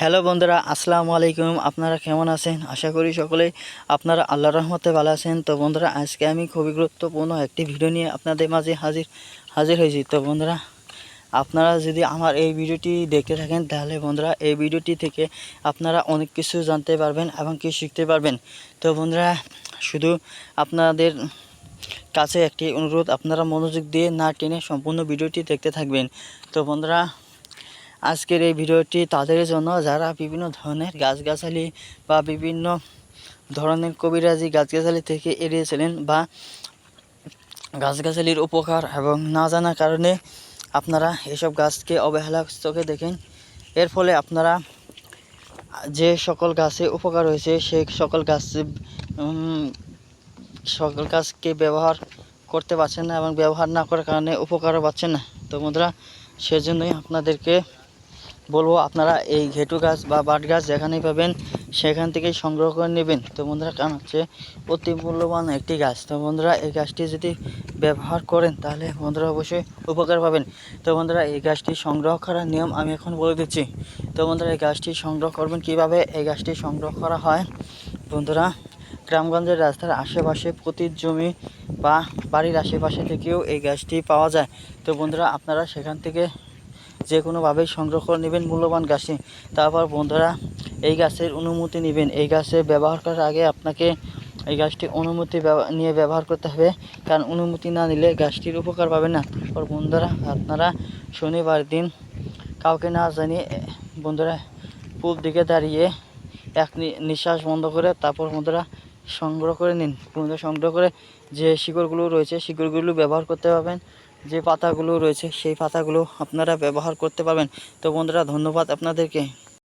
Hello বন্ধুরা, আসসালামু আলাইকুম। আপনারা কেমন আছেন? আশা করি সকলেই আপনারা আল্লাহর রহমতে ভালো আছেন। তো বন্ধুরা, আজকে আমি খুবই গুরুত্বপূর্ণ একটি ভিডিও নিয়ে আপনাদের মাঝে হাজির হয়েছি। তো বন্ধুরা, আপনারা যদি আমার এই ভিডিওটি দেখতে থাকেন তাহলে বন্ধুরা এই ভিডিওটি থেকে আপনারা অনেক কিছু জানতে পারবেন এবং কি শিখতে পারবেন। তো বন্ধুরা, শুধু আপনাদের কাছে একটি অনুরোধ, আপনারা মনোযোগ দিয়ে না টেনে সম্পূর্ণ ভিডিওটি দেখতে থাকবেন। তো বন্ধুরা, আজকের এই ভিডিওটি তাদের জন্য যারা বিভিন্ন ধরনের গাছগাছালি বা বিভিন্ন ধরনের কবিরাজি গাছগাছালি থেকে এড়িয়েছিলেন বা গাছগাছালির উপকার এবং না জানার কারণে আপনারা এসব গাছকে অবহেলা চোখে দেখেন। এর ফলে আপনারা যে সকল গাছে উপকার হয়েছে সেই সকল গাছকে ব্যবহার করতে পারছেন না এবং ব্যবহার না করার কারণে উপকারও পাচ্ছেন না। তো বন্ধুরা, সেজন্যই আপনাদেরকে বলবো, আপনারা এই ঘেটু গাছ বা বাট গাছ যেখানেই পাবেন সেখান থেকেই সংগ্রহ করে নেবেন। তো বন্ধুরা, কারণ হচ্ছে অতি মূল্যবান একটি গাছ। তো বন্ধুরা, এই গাছটি যদি ব্যবহার করেন তাহলে বন্ধুরা অবশ্যই উপকার পাবেন। তো বন্ধুরা, এই গাছটি সংগ্রহ করার নিয়ম আমি এখন বলে দিচ্ছি। তো বন্ধুরা, এই গাছটি সংগ্রহ করবেন কিভাবে। এই গাছটি সংগ্রহ করা হয় বন্ধুরা গ্রামগঞ্জের রাস্তার আশেপাশে, প্রতি জমি বা বাড়ির আশেপাশে থেকেও এই গাছটি পাওয়া যায়। তো বন্ধুরা, আপনারা সেখান থেকে যে কোনোভাবেই সংগ্রহ করে নেবেন মূল্যবান গাছটি। তারপর বন্ধুরা, এই গাছের অনুমতি নেবেন। এই গাছে ব্যবহার করার আগে আপনাকে এই গাছটি অনুমতি নিয়ে ব্যবহার করতে হবে, কারণ অনুমতি না নিলে গাছটির উপকার পাবেন না। তারপর বন্ধুরা, আপনারা শনিবার দিন কাউকে না জানিয়ে বন্ধুরা পূব দিকে দাঁড়িয়ে এক নিঃশ্বাস বন্ধ করে তারপর বন্ধুরা সংগ্রহ করে নিন। বন্ধুরা, সংগ্রহ করে যে শিকড়গুলো রয়েছে শিকড়গুলো ব্যবহার করতে পারবেন, যে পাতাগুলো রয়েছে সেই পাতাগুলো আপনারা ব্যবহার করতে পারবেন। তো বন্ধুরা, ধন্যবাদ আপনাদেরকে।